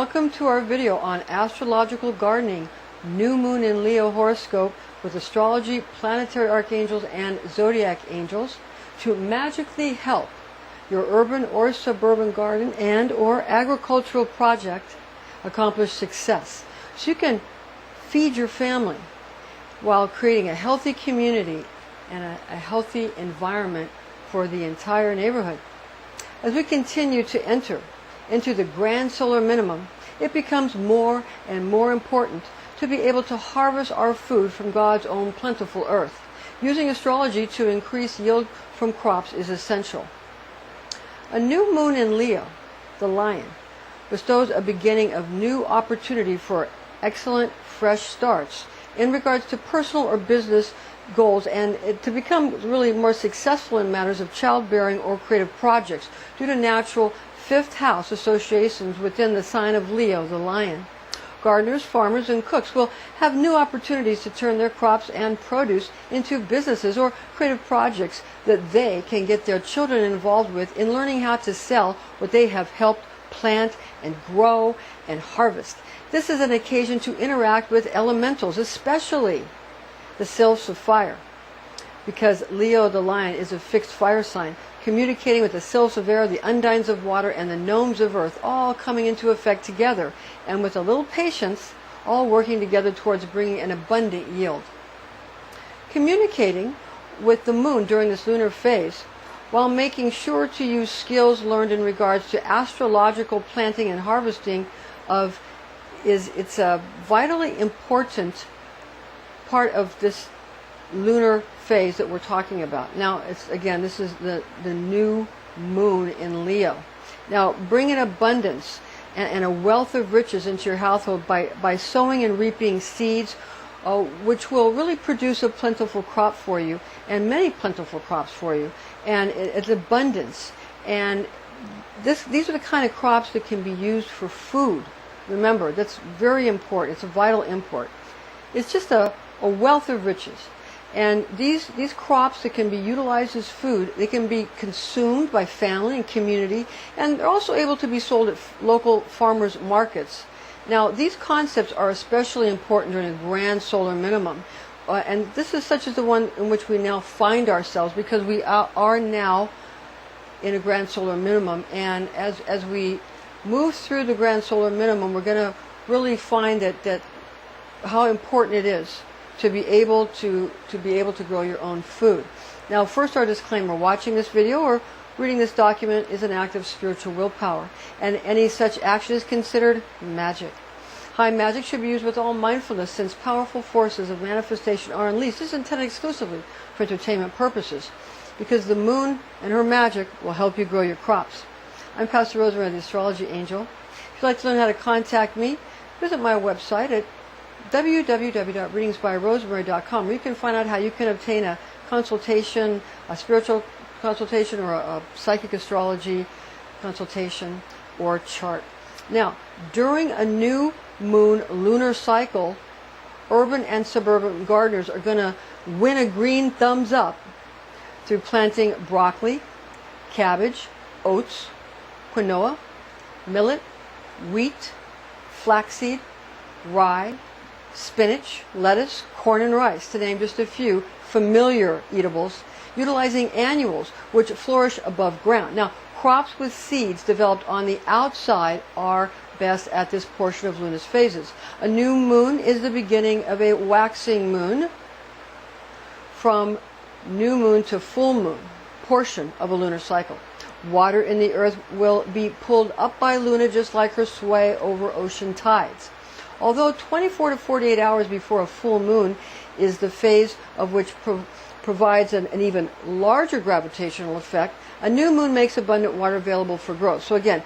welcome to our video on astrological gardening, new moon in Leo horoscope with astrology, planetary archangels, and zodiac angels to magically help your urban or suburban garden and or agricultural project accomplish success. So you can feed your family while creating a healthy community and a healthy environment for the entire neighborhood. As we continue to enter into the grand solar minimum, it becomes more and more important to be able to harvest our food from God's own plentiful earth. Using astrology to increase yield from crops is essential. A new moon in Leo, the lion, bestows a beginning of new opportunity for excellent fresh starts in regards to personal or business goals and to become really more successful in matters of childbearing or creative projects due to natural fifth house associations within the sign of Leo, the lion. Gardeners, farmers, and cooks will have new opportunities to turn their crops and produce into businesses or creative projects that they can get their children involved with in learning how to sell what they have helped plant and grow and harvest. This is an occasion to interact with elementals, especially the sylphs of fire, because Leo the lion is a fixed fire sign, communicating with the sylphs of air, the undines of water, and the gnomes of earth, all coming into effect together, and with a little patience, all working together towards bringing an abundant yield. Communicating with the moon during this lunar phase, while making sure to use skills learned in regards to astrological planting and harvesting it's a vitally important part of this lunar phase that we're talking about. Now, this is the new moon in Leo. Now, bring in abundance and a wealth of riches into your household by sowing and reaping seeds, which will really produce a plentiful crop for you, and many plentiful crops for you, and it's abundance. And these are the kind of crops that can be used for food. Remember, that's very important. It's a vital import. It's just a wealth of riches. And these crops that can be utilized as food, they can be consumed by family and community, and they're also able to be sold at local farmers markets. Now, these concepts are especially important during the grand solar minimum. And this is such as the one in which we now find ourselves, because we are now in a grand solar minimum. And as we move through the grand solar minimum, we're going to really find that how important it is to be able to grow your own food. Now, first, our disclaimer: watching this video or reading this document is an act of spiritual willpower, and any such action is considered magic. High magic should be used with all mindfulness, since powerful forces of manifestation are unleashed. This is intended exclusively for entertainment purposes, because the moon and her magic will help you grow your crops. I'm Pastor Rosemary, the Astrology Angel. If you'd like to learn how to contact me, visit my website at www.readingsbyrosemary.com, where you can find out how you can obtain a consultation, a spiritual consultation, or a psychic astrology consultation or chart. Now, during a new moon lunar cycle, urban and suburban gardeners are going to win a green thumbs up through planting broccoli, cabbage, oats, quinoa, millet, wheat, flaxseed, rye, spinach, lettuce, corn, and rice, to name just a few familiar eatables, utilizing annuals which flourish above ground. Now, crops with seeds developed on the outside are best at this portion of lunar phases. A new moon is the beginning of a waxing moon. From new moon to full moon portion of a lunar cycle, water in the earth will be pulled up by Luna, just like her sway over ocean tides. Although 24 to 48 hours before a full moon is the phase of which provides an even larger gravitational effect, a new moon makes abundant water available for growth. So again,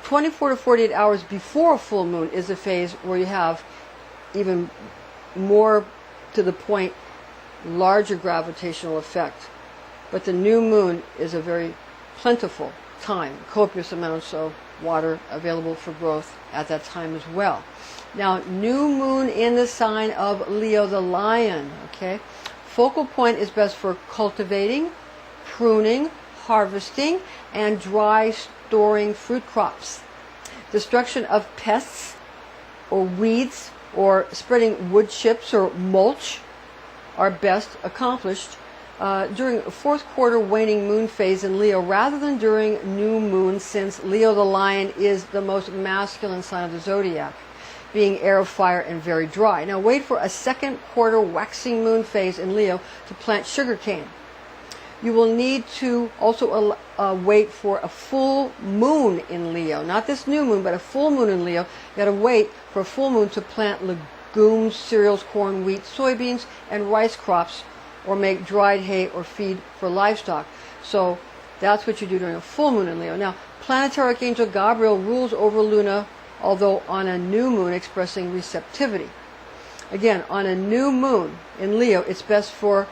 24 to 48 hours before a full moon is a phase where you have even more to the point, larger gravitational effect. But the new moon is a very plentiful time, copious amounts of water available for growth at that time as well. Now, new moon in the sign of Leo the lion, okay? Focal point is best for cultivating, pruning, harvesting, and dry storing fruit crops. Destruction of pests or weeds or spreading wood chips or mulch are best accomplished during fourth quarter waning moon phase in Leo rather than during new moon, since Leo the lion is the most masculine sign of the zodiac, being air of fire and very dry. Now wait for a second quarter waxing moon phase in Leo to plant sugarcane. You will need to also wait for a full moon in Leo, not this new moon, but a full moon in Leo. You got to wait for a full moon to plant legumes, cereals, corn, wheat, soybeans, and rice crops, or make dried hay or feed for livestock. So that's what you do during a full moon in Leo. Now, planetary archangel Gabriel rules over Luna, although on a new moon, expressing receptivity. Again, on a new moon in Leo, it's best for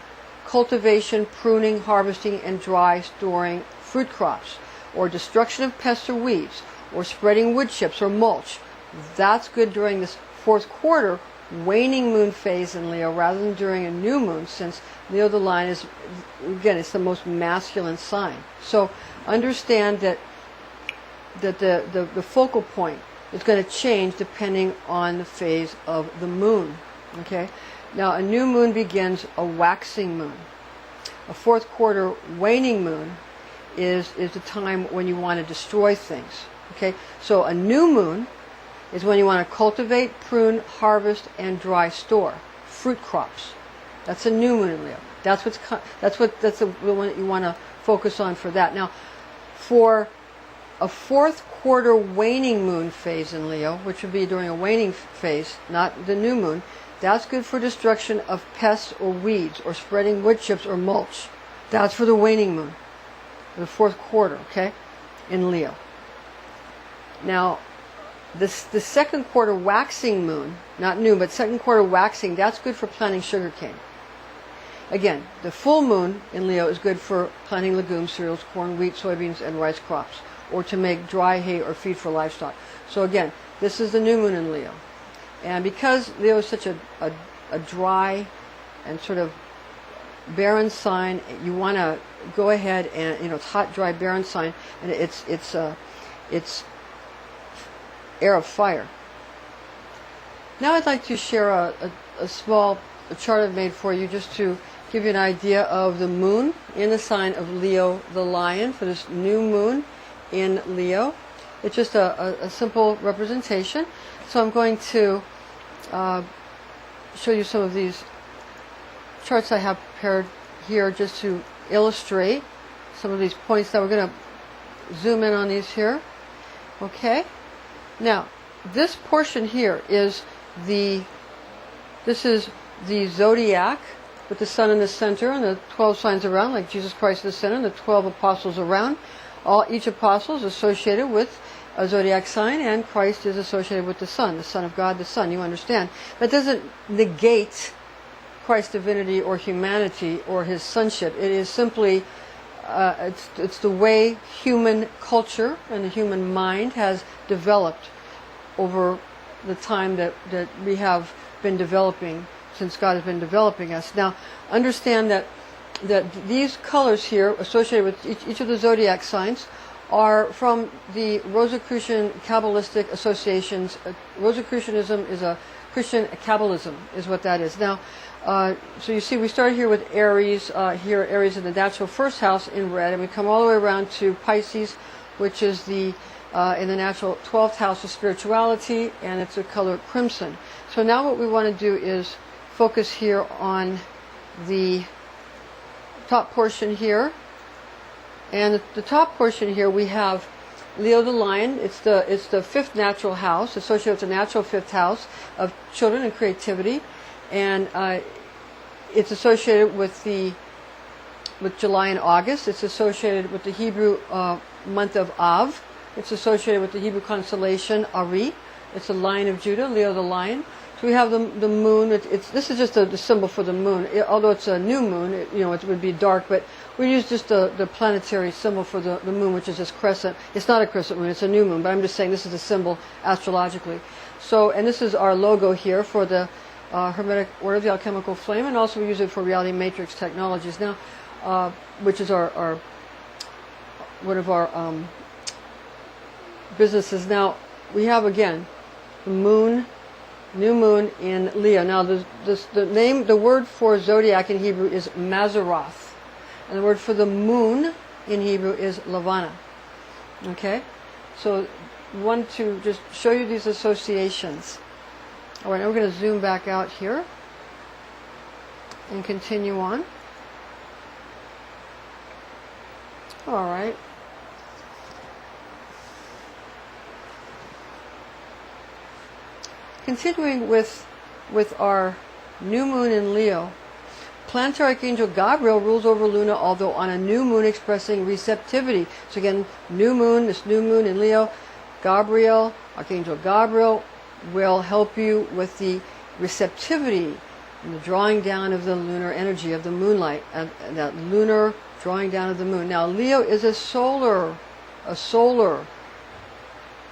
cultivation, pruning, harvesting, and dry storing fruit crops, or destruction of pests or weeds, or spreading wood chips or mulch. That's good during this fourth quarter waning moon phase in Leo rather than during a new moon, since Leo the lion is, again, it's the most masculine sign. So understand that the focal point is going to change depending on the phase of the moon. Okay? Now, a new moon begins a waxing moon. A fourth quarter waning moon is the time when you want to destroy things. Okay? So a new moon is when you want to cultivate, prune, harvest, and dry store fruit crops. That's a new moon in Leo. That's the one that you want to focus on for that. Now, for a fourth quarter waning moon phase in Leo, which would be during a waning phase, not the new moon, that's good for destruction of pests or weeds, or spreading wood chips or mulch. That's for the waning moon, the fourth quarter, okay, in Leo. Now, the second quarter waxing moon, not new, but second quarter waxing, that's good for planting sugarcane. Again, the full moon in Leo is good for planting legumes, cereals, corn, wheat, soybeans, and rice crops, or to make dry hay or feed for livestock. So again, this is the new moon in Leo. And because Leo is such a dry and sort of barren sign, you want to go ahead and, it's hot, dry, barren sign, and it's air of fire. Now I'd like to share a small chart I've made for you, just to give you an idea of the moon in the sign of Leo the lion for this new moon in Leo. It's just a simple representation. So I'm going to show you some of these charts I have prepared here just to illustrate some of these points. That we're going to zoom in on these here. Okay. Now, this portion here is this is the Zodiac with the sun in the center and the 12 signs around, like Jesus Christ in the center and the 12 apostles around. Each apostle is associated with a zodiac sign, and Christ is associated with the Son of God, the Son, you understand. That doesn't negate Christ's divinity or humanity or his sonship. It is simply, it's the way human culture and the human mind has developed over the time that we have been developing, since God has been developing us. Now, understand that these colors here associated with each of the zodiac signs are from the Rosicrucian Kabbalistic associations. Rosicrucianism is a Christian Kabbalism, is what that is. Now, so you see, we started here with Aries, Aries in the natural first house in red, and we come all the way around to Pisces, which is in the natural 12th house of spirituality, and it's a color crimson. So now what we want to do is focus here on the top portion here. And the top portion here, we have Leo the lion. It's the fifth natural house, associated with the natural fifth house of children and creativity, and it's associated with July and August. It's associated with the Hebrew month of Av. It's associated with the Hebrew constellation Ari. It's the Lion of Judah, Leo the lion. So we have the moon. This is just the symbol for the moon. Although it's a new moon, it would be dark, but we use just the planetary symbol for the moon, which is this crescent. It's not a crescent moon, it's a new moon, but I'm just saying this is a symbol astrologically. So, and this is our logo here for the Hermetic Order of the Alchemical Flame, and also we use it for Reality Matrix Technologies now, which is our one of our businesses. Now, we have again the moon, new moon in Leo. Now the word for zodiac in Hebrew is Mazaroth, and the word for the moon in Hebrew is Lavana. Okay, so I want to just show you these associations. All right, now we're going to zoom back out here and continue on. All right. Continuing with our new moon in Leo, planetary archangel Gabriel rules over Luna, although on a new moon expressing receptivity. So again, new moon, this new moon in Leo, Gabriel, Archangel Gabriel, will help you with the receptivity and the drawing down of the lunar energy of the moonlight, and that lunar drawing down of the moon. Now, Leo is a solar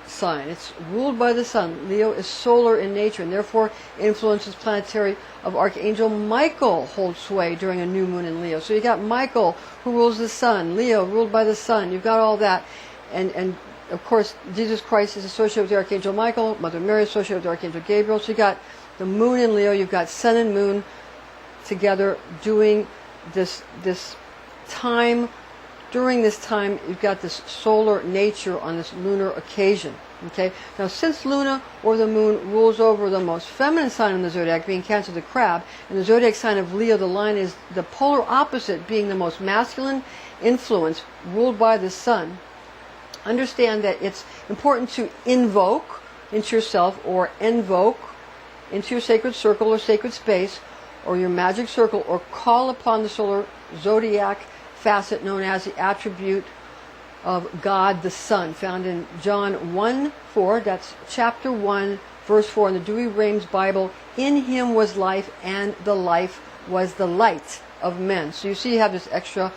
sign. It's ruled by the sun. Leo is solar in nature, and therefore influences planetary of Archangel Michael hold sway during a new moon in Leo. So you got Michael, who rules the sun, Leo ruled by the sun. You've got all that, and of course Jesus Christ is associated with the Archangel Michael. Mother Mary is associated with the Archangel Gabriel. So you got the moon in Leo. You've got sun and moon together doing this time. During this time, you've got this solar nature on this lunar occasion. Okay. Now, since Luna or the moon rules over the most feminine sign in the zodiac, being Cancer, the crab, and the zodiac sign of Leo, the lion, is the polar opposite, being the most masculine influence, ruled by the sun. Understand that it's important to invoke into yourself or invoke into your sacred circle or sacred space or your magic circle, or call upon the solar zodiac facet known as the attribute of God the Sun, found in John 1:4. That's chapter 1, verse 4 in the Dewey Rames Bible. In him was life, and the life was the light of men. So you see you have this extra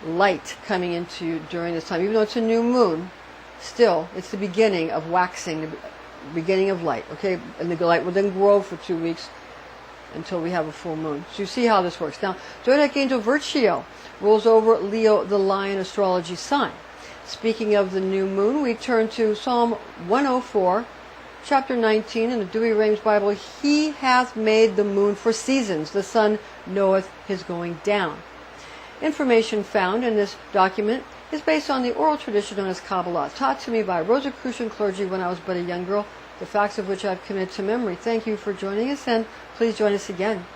light coming into you during this time. Even though it's a new moon, still it's the beginning of waxing, the beginning of light. Okay, and the light will then grow for 2 weeks until we have a full moon. So you see how this works. Now, Zodiac Angel Virgio rules over Leo, the lion astrology sign. Speaking of the new moon, we turn to Psalm 104, chapter 19 in the Dewey Rames Bible. He hath made the moon for seasons, the sun knoweth his going down. Information found in this document is based on the oral tradition known as Kabbalah, taught to me by Rosicrucian clergy when I was but a young girl, the facts of which I've committed to memory. Thank you for joining us, and please join us again.